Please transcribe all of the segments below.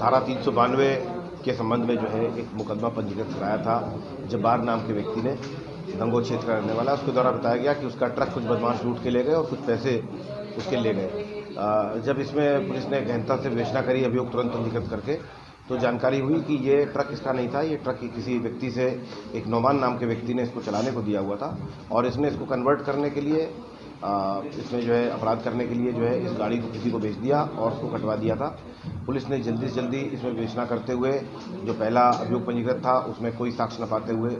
धारा 392 के संबंध में जो है एक मुकदमा पंजीकृत कराया था। जब्बार नाम के व्यक्ति ने, गंगोह क्षेत्र का रहने वाला, उसके द्वारा बताया गया कि उसका ट्रक कुछ बदमाश लूट के ले गए और कुछ पैसे उसके ले गए। जब इसमें पुलिस ने गहनता से विवेचना करी, अभियोग तुरंत पंजीकृत करके, तो जानकारी हुई कि ये ट्रक इसका नहीं था। ये ट्रक किसी व्यक्ति से, एक नौमान नाम के व्यक्ति ने इसको चलाने को दिया हुआ था और इसने इसको कन्वर्ट करने के लिए, इसमें जो है अपराध करने के लिए जो है इस गाड़ी को किसी को बेच दिया और उसको कटवा दिया था। पुलिस ने जल्दी से जल्दी इसमें विवेचना करते हुए जो पहला अभियोग पंजीकृत था उसमें कोई साक्ष्य न पाते हुए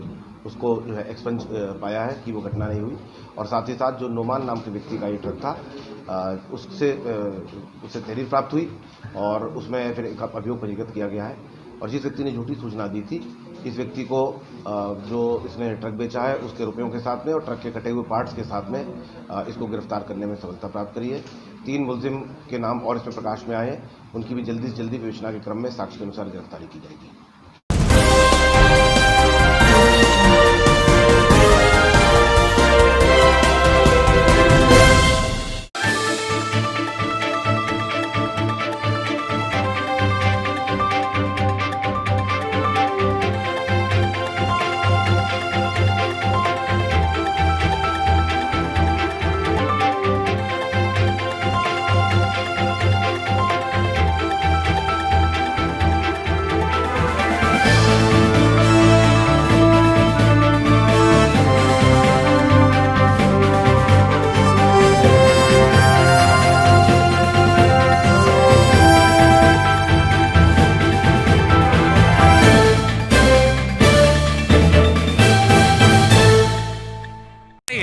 उसको जो है एक्सपंज पाया है कि वो घटना नहीं हुई। और साथ ही साथ जो नौमान नाम के व्यक्ति का ये ट्रक था उससे तहरीर प्राप्त हुई और उसमें फिर एक अभियोग पंजीकृत किया गया है। और जिस व्यक्ति ने झूठी सूचना दी थी, इस व्यक्ति को जो इसने ट्रक बेचा है उसके रुपयों के साथ में और ट्रक के कटे हुए पार्ट्स के साथ में इसको गिरफ्तार करने में सफलता प्राप्त करी है। 3 मुलजिम के नाम और इसमें प्रकाश में आए हैं, उनकी भी जल्दी से जल्दी विवेचना के क्रम में साक्ष्य के अनुसार गिरफ्तारी की जाएगी।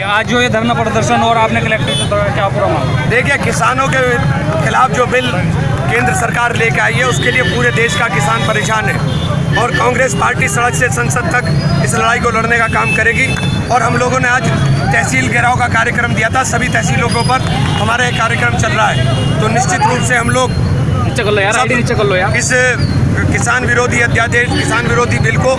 आज जो ये धरना प्रदर्शन और आपने कलेक्टर के द्वारा क्या पूरा मांगा? देखिए, किसानों के खिलाफ जो बिल केंद्र सरकार लेके आई है उसके लिए पूरे देश का किसान परेशान है और कांग्रेस पार्टी सड़क से संसद तक इस लड़ाई को लड़ने का काम करेगी। और हम लोगों ने आज तहसील घेराव का कार्यक्रम दिया था, सभी तहसीलों के ऊपर हमारा एक कार्यक्रम चल रहा है। तो निश्चित रूप से हम लोग इस किसान विरोधी अध्यादेश, किसान विरोधी बिल को,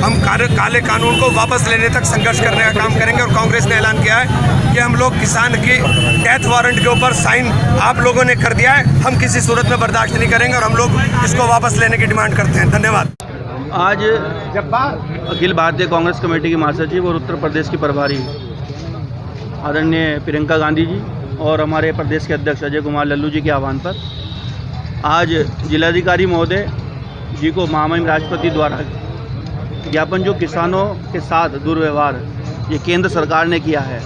हम काले कानून को वापस लेने तक संघर्ष करने का काम करेंगे। और कांग्रेस ने ऐलान किया है कि हम लोग किसान की डेथ वारंट के ऊपर साइन आप लोगों ने कर दिया है, हम किसी सूरत में बर्दाश्त नहीं करेंगे और हम लोग इसको वापस लेने की डिमांड करते हैं। धन्यवाद। आज अखिल भारतीय कांग्रेस कमेटी की महासचिव और उत्तर प्रदेश की प्रभारी आदरणीय प्रियंका गांधी जी और हमारे प्रदेश के अध्यक्ष अजय कुमार लल्लू जी के आह्वान पर आज जिलाधिकारी महोदय जी को महामहिम राष्ट्रपति द्वारा ज्ञापन, जो किसानों के साथ दुर्व्यवहार ये केंद्र सरकार ने किया है।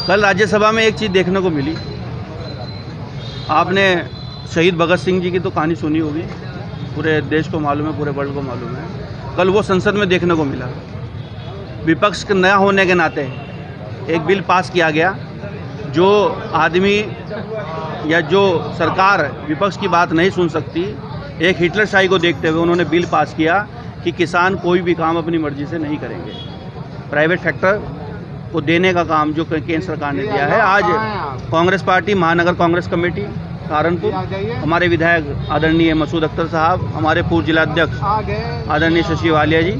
कल राज्यसभा में एक चीज़ देखने को मिली, आपने शहीद भगत सिंह जी की तो कहानी सुनी होगी, पूरे देश को मालूम है, पूरे वर्ल्ड को मालूम है। कल वो संसद में देखने को मिला। विपक्ष नया होने के नाते एक बिल पास किया गया, जो आदमी या जो सरकार विपक्ष की बात नहीं सुन सकती, एक हिटलरशाही को देखते हुए उन्होंने बिल पास किया कि किसान कोई भी काम अपनी मर्जी से नहीं करेंगे, प्राइवेट सेक्टर को देने का काम जो केंद्र सरकार ने दिया है। आज कांग्रेस पार्टी महानगर कांग्रेस कमेटी सहारनपुर, हमारे विधायक आदरणीय मसूद अख्तर साहब, हमारे पूर्व जिलाध्यक्ष आदरणीय शशि वालिया जी,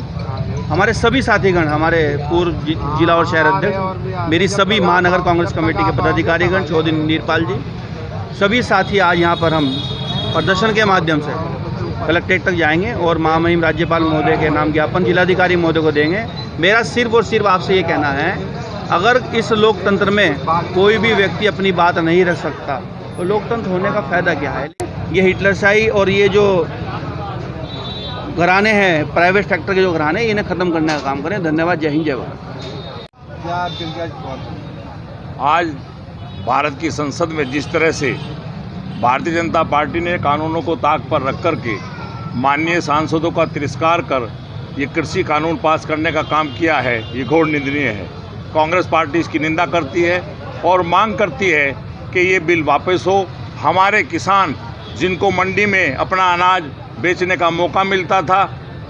हमारे सभी साथीगण, हमारे पूर्व जिला और शहर अध्यक्ष, मेरी सभी महानगर कांग्रेस कमेटी के पदाधिकारीगण, चौधरी नीरपाल जी, सभी साथी आज यहाँ पर हम प्रदर्शन के माध्यम से कलेक्ट्रेट तक जाएंगे और महामहिम राज्यपाल महोदय के नाम ज्ञापन जिलाधिकारी महोदय को देंगे। मेरा सिर्फ और सिर्फ आपसे ये कहना है, अगर इस लोकतंत्र में कोई भी व्यक्ति अपनी बात नहीं रख सकता तो लोकतंत्र होने का फ़ायदा क्या है? ये हिटलरशाही और ये जो घराने हैं, प्राइवेट सेक्टर के जो घराने, इन्हें ख़त्म करने का काम करें। धन्यवाद। जय हिंद, जय भारत। आज भारत की संसद में जिस तरह से भारतीय जनता पार्टी ने कानूनों को ताक पर रख कर के माननीय सांसदों का तिरस्कार कर ये कृषि कानून पास करने का काम किया है, ये घोर निंदनीय है। कांग्रेस पार्टी इसकी निंदा करती है और मांग करती है कि ये बिल वापस हो। हमारे किसान जिनको मंडी में अपना अनाज बेचने का मौका मिलता था,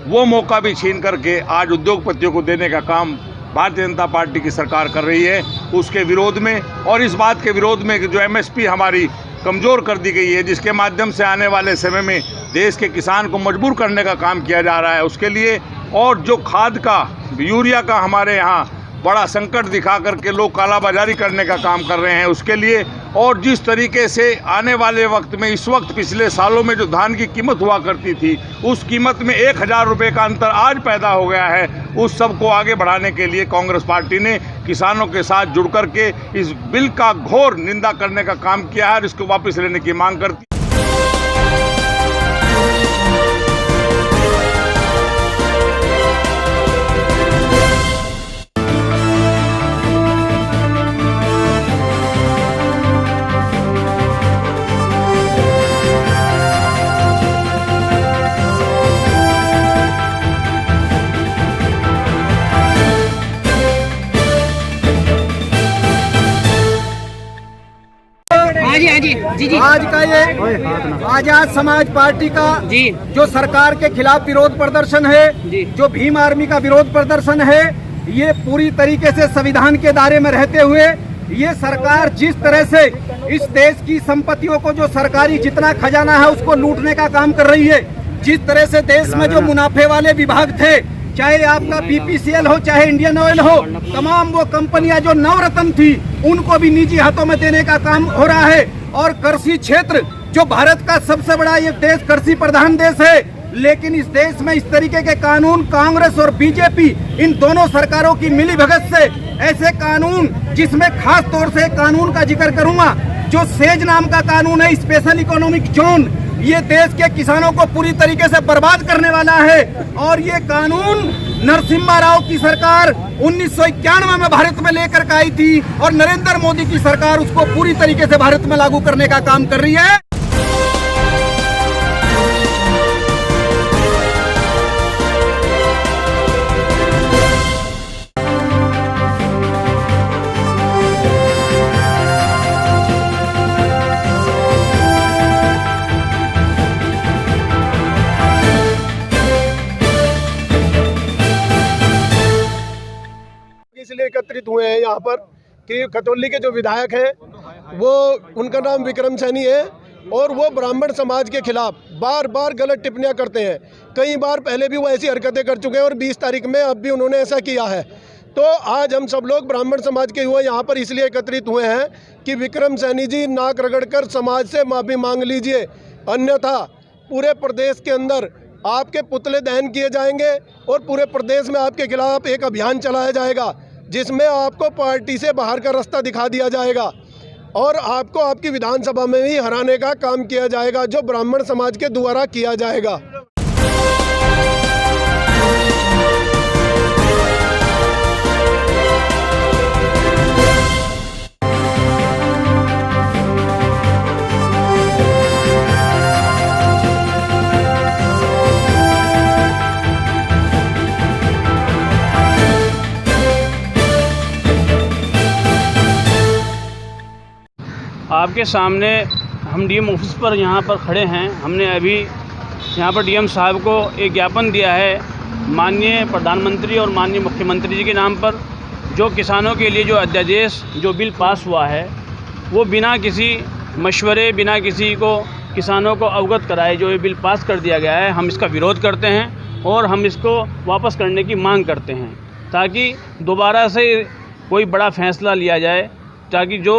वो मौका भी छीन करके आज उद्योगपतियों को देने का काम भारतीय जनता पार्टी की सरकार कर रही है। उसके विरोध में और इस बात के विरोध में कि जो एमएसपी हमारी कमज़ोर कर दी गई है, जिसके माध्यम से आने वाले समय में देश के किसान को मजबूर करने का काम किया जा रहा है, उसके लिए, और जो खाद का, यूरिया का हमारे यहाँ बड़ा संकट दिखा करके लोग कालाबाजारी करने का काम कर रहे हैं, उसके लिए और जिस तरीके से आने वाले वक्त में इस वक्त पिछले सालों में जो धान की कीमत हुआ करती थी उस कीमत में 1000 रुपये का अंतर आज पैदा हो गया है, उस सब को आगे बढ़ाने के लिए कांग्रेस पार्टी ने किसानों के साथ जुड़ करके इस बिल का घोर निंदा करने का काम किया है और इसको वापस लेने की मांग करती है। जी। आज का ये आजाद समाज पार्टी का जो सरकार के खिलाफ विरोध प्रदर्शन है, जो भीम आर्मी का विरोध प्रदर्शन है, ये पूरी तरीके से संविधान के दायरे में रहते हुए ये सरकार जिस तरह से इस देश की संपत्तियों को, जो सरकारी जितना खजाना है उसको लूटने का काम कर रही है, जिस तरह से देश में जो मुनाफे वाले विभाग थे, चाहे आपका बीपीसीएल हो चाहे इंडियन ऑयल हो, तमाम वो कंपनियां जो नवरत्न थी उनको भी निजी हाथों में देने का काम हो रहा है। और कृषि क्षेत्र जो भारत का सबसे बड़ा ये देश कृषि प्रधान देश है, लेकिन इस देश में इस तरीके के कानून कांग्रेस और बीजेपी इन दोनों सरकारों की मिलीभगत से ऐसे कानून, जिसमें खास तौर से कानून का जिक्र करूंगा जो सेज नाम का कानून है, स्पेशल इकोनॉमिक जोन, ये देश के किसानों को पूरी तरीके से बर्बाद करने वाला है। और ये कानून नरसिम्हा राव की सरकार 1991 में भारत में लेकर के आई थी और नरेंद्र मोदी की सरकार उसको पूरी तरीके से भारत में लागू करने का काम कर रही है। इसलिए एकत्रित हुए हैं यहाँ पर कि खतौली के जो विधायक हैं वो, उनका नाम विक्रम सैनी है और वो ब्राह्मण समाज के खिलाफ बार बार गलत टिप्पणियाँ करते हैं। कई बार पहले भी वो ऐसी हरकतें कर चुके हैं और 20 तारीख में अब भी उन्होंने ऐसा किया है। तो आज हम सब लोग ब्राह्मण समाज के हुए यहाँ पर इसलिए एकत्रित हुए हैं कि विक्रम सैनी जी नाक रगड़कर समाज से माफ़ी मांग लीजिए, अन्यथा पूरे प्रदेश के अंदर आपके पुतले दहन किए जाएंगे और पूरे प्रदेश में आपके खिलाफ एक अभियान चलाया जाएगा जिसमें आपको पार्टी से बाहर का रास्ता दिखा दिया जाएगा और आपको आपकी विधानसभा में ही हराने का काम किया जाएगा, जो ब्राह्मण समाज के द्वारा किया जाएगा। आपके सामने हम डीएम ऑफिस पर यहाँ पर खड़े हैं। हमने अभी यहाँ पर डीएम साहब को एक ज्ञापन दिया है माननीय प्रधानमंत्री और माननीय मुख्यमंत्री जी के नाम पर, जो किसानों के लिए जो अध्यादेश जो बिल पास हुआ है वो बिना किसी मशवरे, बिना किसी को किसानों को अवगत कराए जो ये बिल पास कर दिया गया है, हम इसका विरोध करते हैं और हम इसको वापस करने की मांग करते हैं ताकि दोबारा से कोई बड़ा फैसला लिया जाए ताकि जो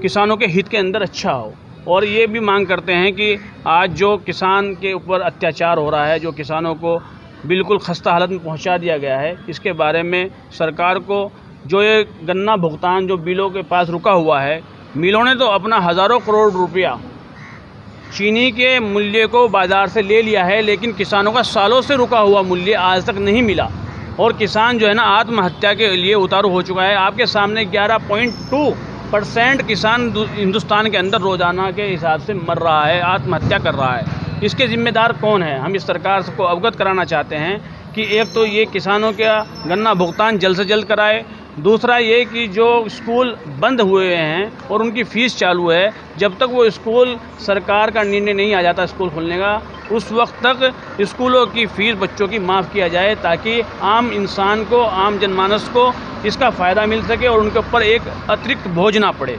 किसानों के हित के अंदर अच्छा हो। और ये भी मांग करते हैं कि आज जो किसान के ऊपर अत्याचार हो रहा है, जो किसानों को बिल्कुल खस्ता हालत में पहुंचा दिया गया है, इसके बारे में सरकार को जो ये गन्ना भुगतान जो मिलों के पास रुका हुआ है, मिलों ने तो अपना हज़ारों करोड़ रुपया चीनी के मूल्य को बाज़ार से ले लिया है, लेकिन किसानों का सालों से रुका हुआ मूल्य आज तक नहीं मिला और किसान जो है ना आत्महत्या के लिए उतारू हो चुका है। आपके सामने 11.2% किसान हिंदुस्तान के अंदर रोज़ाना के हिसाब से मर रहा है, आत्महत्या कर रहा है। इसके ज़िम्मेदार कौन है? हम इस सरकार को अवगत कराना चाहते हैं कि एक तो ये किसानों का गन्ना भुगतान जल्द से जल्द कराए, दूसरा ये कि जो स्कूल बंद हुए हैं और उनकी फ़ीस चालू है, जब तक वो स्कूल सरकार का निर्णय नहीं आ जाता स्कूल खोलने का, उस वक्त तक स्कूलों की फ़ीस बच्चों की माफ़ किया जाए ताकि आम इंसान को, आम जनमानस को इसका फ़ायदा मिल सके और उनके ऊपर एक अतिरिक्त बोझ ना पड़े।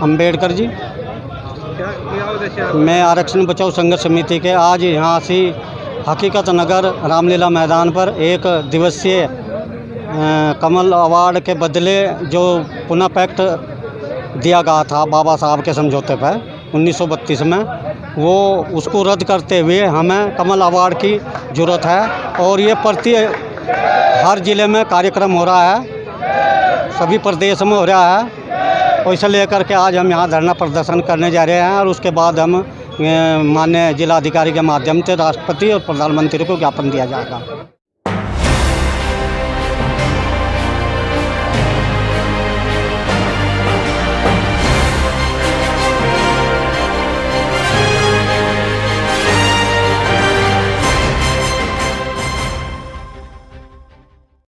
अंबेडकर जी। मैं आरक्षण बचाओ संघर्ष समिति के आज यहाँ से हकीकत नगर रामलीला मैदान पर एक दिवसीय कमल अवार्ड के बदले जो पुनः पैक्ट दिया गया था बाबा साहब के समझौते पर 1932 में, वो उसको रद्द करते हुए हमें कमल अवार्ड की ज़रूरत है। और ये हर ज़िले में कार्यक्रम हो रहा है, सभी प्रदेश में हो रहा है, और इसे लेकर के आज हम यहाँ धरना प्रदर्शन करने जा रहे हैं। और उसके बाद हम माननीय जिलाधिकारी के माध्यम से राष्ट्रपति और प्रधानमंत्री को ज्ञापन दिया जाएगा।